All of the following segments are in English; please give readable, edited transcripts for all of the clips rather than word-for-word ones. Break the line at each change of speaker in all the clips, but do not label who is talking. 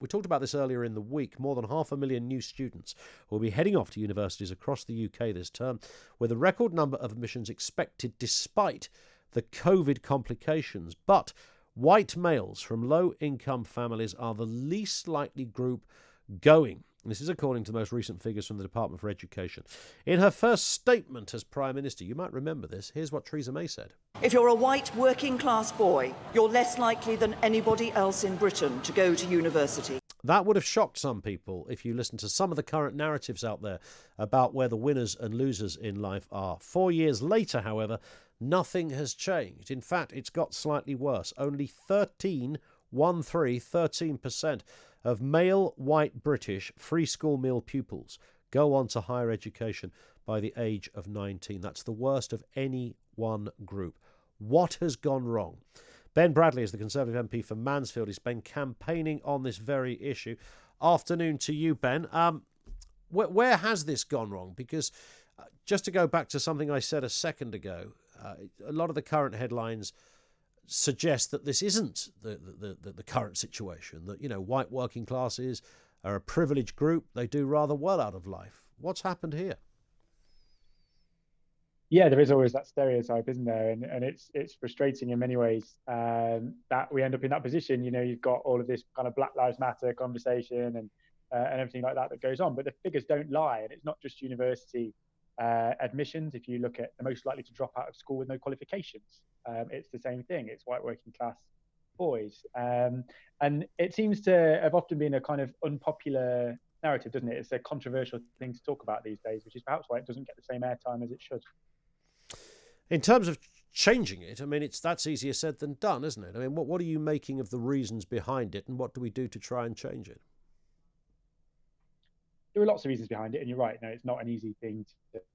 We talked about this earlier in the week. More than 500,000 new students will be heading off to universities across the UK this term, with a record number of admissions expected despite the COVID complications. But white males from low-income families are the least likely group going. This is according to the most recent figures from the Department for Education. In her first statement as Prime Minister, you might remember this, here's what Theresa May said.
If you're a white working class boy, you're less likely than anybody else in Britain to go to university.
That would have shocked some people if you listen to some of the current narratives out there about where the winners and losers in life are. 4 years later, however, nothing has changed. In fact, it's got slightly worse. Only 13% of male white British free school meal pupils go on to higher education by the age of 19. That's the worst of any one group. What has gone wrong? Ben Bradley is the Conservative MP for Mansfield. He's been campaigning on this very issue. Afternoon to you, Ben. Where has this gone wrong? Because just to go back to something I said a second ago, a lot of the current headlines suggest that this isn't the current situation, that, you know, white working classes are a privileged group. They do rather well out of life. What's happened here?
Yeah, there is always that stereotype, isn't there? And it's frustrating in many ways that we end up in that position. You know, you've got all of this kind of Black Lives Matter conversation and everything like that goes on, but the figures don't lie. And it's not just university admissions. If you look at the most likely to drop out of school with no qualifications, it's the same thing. It's white working class boys. And it seems to have often been a kind of unpopular narrative, doesn't it? It's a controversial thing to talk about these days, which is perhaps why it doesn't get the same airtime as it should.
In terms of changing it, I mean, that's easier said than done, isn't it? I mean, what are you making of the reasons behind it, and what do we do to try and change it?
There are lots of reasons behind it, and you're right. No, it's not an easy thing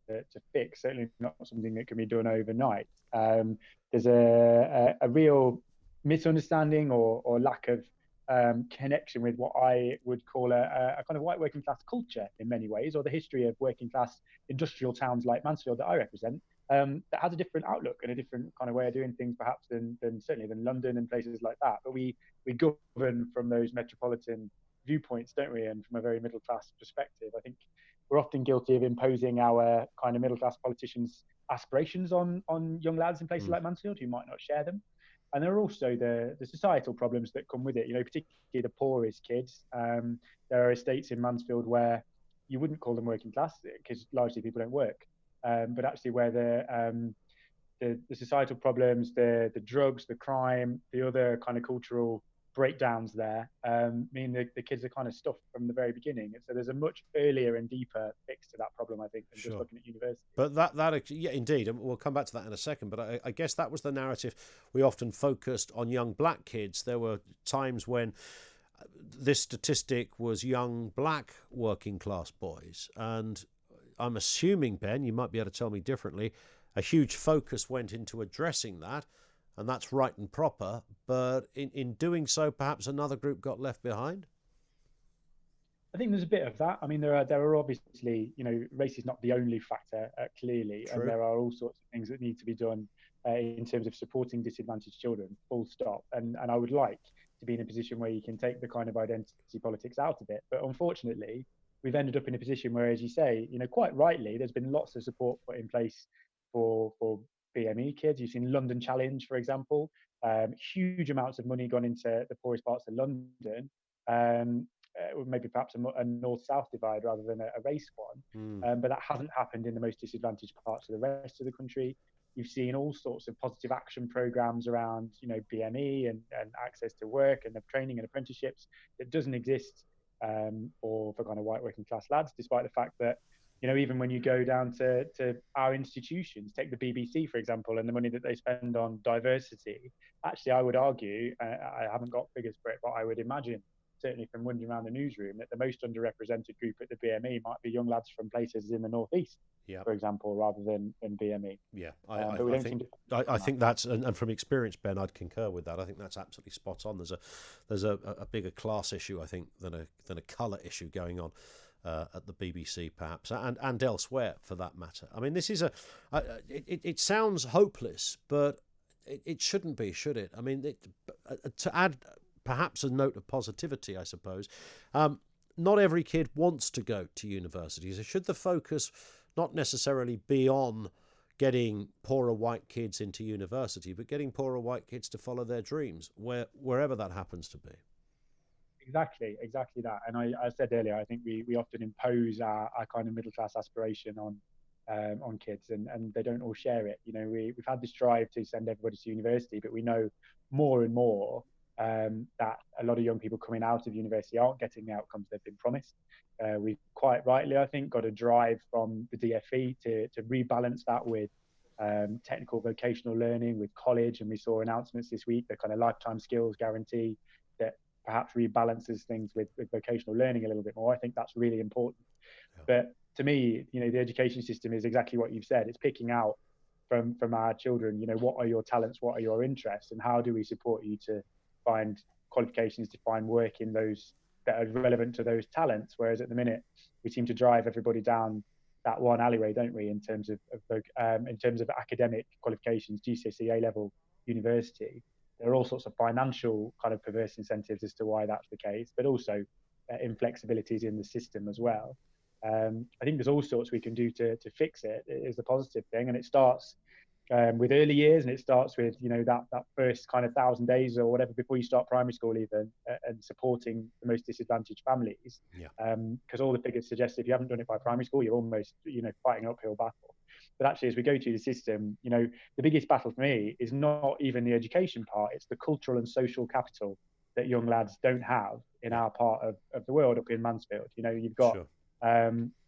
to fix. Certainly not something that can be done overnight. There's a real misunderstanding or lack of connection with what I would call a kind of white working class culture in many ways, or the history of working class industrial towns like Mansfield that I represent, that has a different outlook and a different kind of way of doing things perhaps than certainly than London and places like that. But we govern from those metropolitan viewpoints, don't we? And from a very middle class perspective, I think we're often guilty of imposing our kind of middle class politicians' aspirations on young lads in places like Mansfield who might not share them. And there are also the societal problems that come with it, you know, particularly the poorest kids. There are estates in Mansfield where you wouldn't call them working class because largely people don't work. But actually where the societal problems, the drugs, the crime, the other kind of cultural breakdowns there mean that the kids are kind of stuffed from the very beginning. And so there's a much earlier and deeper fix to that problem, I think, than just looking at university.
But that yeah, indeed, and we'll come back to that in a second, but I guess that was the narrative. We often focused on young black kids. There were times when this statistic was young black working class boys, and I'm assuming, Ben, you might be able to tell me differently, a huge focus went into addressing that, and that's right and proper, but in doing so, perhaps another group got left behind?
I think there's a bit of that. I mean, there are obviously, you know, race is not the only factor, clearly,
True.
and there are all sorts of things that need to be done in terms of supporting disadvantaged children, full stop. And I would like to be in a position where you can take the kind of identity politics out of it. But unfortunately, we've ended up in a position where, as you say, you know, quite rightly, there's been lots of support put in place for BME kids. You've seen London Challenge, for example, huge amounts of money gone into the poorest parts of London, maybe perhaps a north-south divide rather than a race one. But that hasn't happened in the most disadvantaged parts of the rest of the country. You've seen all sorts of positive action programs around, you know, BME and access to work and the training and apprenticeships that doesn't exist for kind of white working class lads, despite the fact that, you know, even when you go down to our institutions, take the BBC, for example, and the money that they spend on diversity, actually, I would argue, I haven't got figures for it, but I would imagine, certainly from wandering around the newsroom, that the most underrepresented group at the BME might be young lads from places in the northeast, for example, rather than BME.
Yeah, I think that's, and from experience, Ben, I'd concur with that. I think that's absolutely spot on. There's a bigger class issue, I think, than a colour issue going on at the BBC, perhaps, and elsewhere for that matter. I mean, this is it sounds hopeless, but it shouldn't be, should it? I mean, to add perhaps a note of positivity, I suppose. Not every kid wants to go to university. So should the focus not necessarily be on getting poorer white kids into university, but getting poorer white kids to follow their dreams, wherever that happens to be?
Exactly that. And I said earlier, I think we often impose our kind of middle class aspiration on kids, and they don't all share it. You know, we've had this drive to send everybody to university, but we know more and more that a lot of young people coming out of university aren't getting the outcomes they've been promised. We've quite rightly, I think, got a drive from the DFE to rebalance that with technical vocational learning, with college, and we saw announcements this week, the kind of lifetime skills guarantee that perhaps rebalances things with vocational learning a little bit more. I think that's really important. Yeah. But to me, you know, the education system is exactly what you've said. It's picking out from our children, you know, what are your talents, what are your interests, and how do we support you to find qualifications, to find work in those that are relevant to those talents. Whereas at the minute, we seem to drive everybody down that one alleyway, don't we, in terms of academic qualifications, GCSE, A-level, university. There are all sorts of financial kind of perverse incentives as to why that's the case, but also inflexibilities in the system as well. I think there's all sorts we can do to fix it, is the positive thing. And it starts with early years, and it starts with, you know, that first kind of 1,000 days or whatever before you start primary school even, and supporting the most disadvantaged families. Because all the figures suggest if you haven't done it by primary school, you're almost, you know, fighting an uphill battle. But actually, as we go through the system, you know, the biggest battle for me is not even the education part, it's the cultural and social capital that young lads don't have in our part of the world up in Mansfield. You know, you've got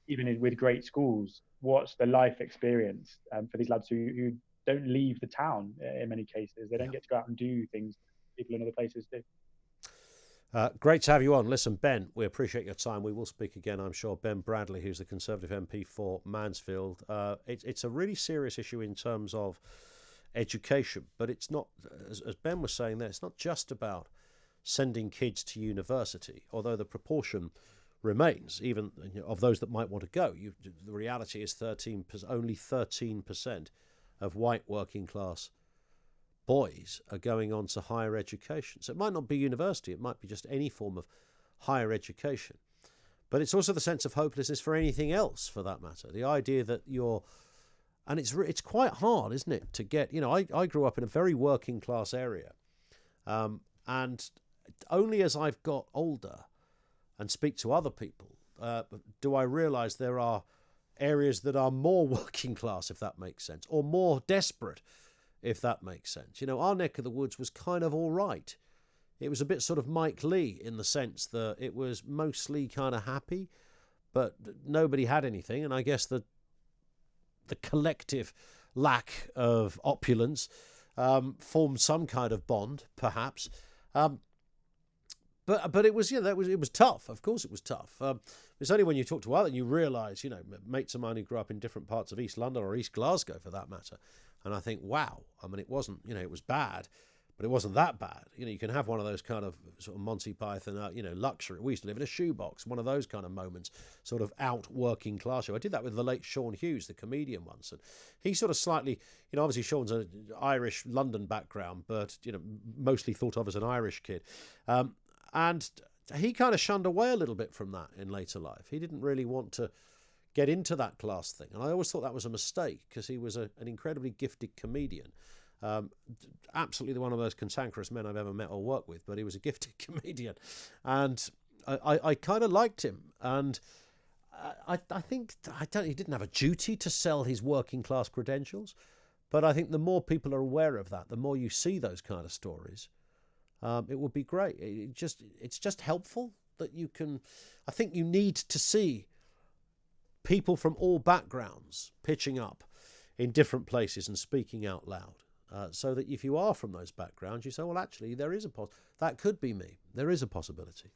even with great schools, what's the life experience for these lads who don't leave the town in many cases? They don't get to go out and do things people in other places do.
Great to have you on. Listen, Ben, we appreciate your time. We will speak again, I'm sure. Ben Bradley, who's the Conservative MP for Mansfield. It's a really serious issue in terms of education, but it's not, as Ben was saying there, it's not just about sending kids to university, although the proportion remains, even, you know, of those that might want to go. The reality is only 13% of white working class boys are going on to higher education. So it might not be university, it might be just any form of higher education. But it's also the sense of hopelessness for anything else, for that matter. The idea that and it's quite hard, isn't it, to get, you know, I grew up in a very working class area. And only as I've got older and speak to other people, do I realise there are areas that are more working class, if that makes sense, or more desperate, if that makes sense. You know, our neck of the woods was kind of all right. It was a bit sort of Mike Lee in the sense that it was mostly kind of happy, but nobody had anything. And I guess the collective lack of opulence formed some kind of bond, perhaps. But it was, you know, it was tough. Of course, it was tough. It's only when you talk to others and you realise, you know, mates of mine who grew up in different parts of East London or East Glasgow, for that matter, and I think, wow. I mean, it wasn't, you know, it was bad, but it wasn't that bad. You know, you can have one of those kind of sort of Monty Python, you know, luxury. We used to live in a shoebox. One of those kind of moments, sort of out working class show. I did that with the late Sean Hughes, the comedian, once, and he sort of slightly, you know, obviously Sean's an Irish London background, but, you know, mostly thought of as an Irish kid. And he kind of shunned away a little bit from that in later life. He didn't really want to get into that class thing. And I always thought that was a mistake, because he was an incredibly gifted comedian. Absolutely one of the most cantankerous men I've ever met or worked with, but he was a gifted comedian. And I kind of liked him. And I think, he didn't have a duty to sell his working class credentials. But I think the more people are aware of that, the more you see those kind of stories, it would be great. It's just helpful that you can. I think you need to see people from all backgrounds pitching up in different places and speaking out loud, so that if you are from those backgrounds, you say, well, actually, that could be me. There is a possibility.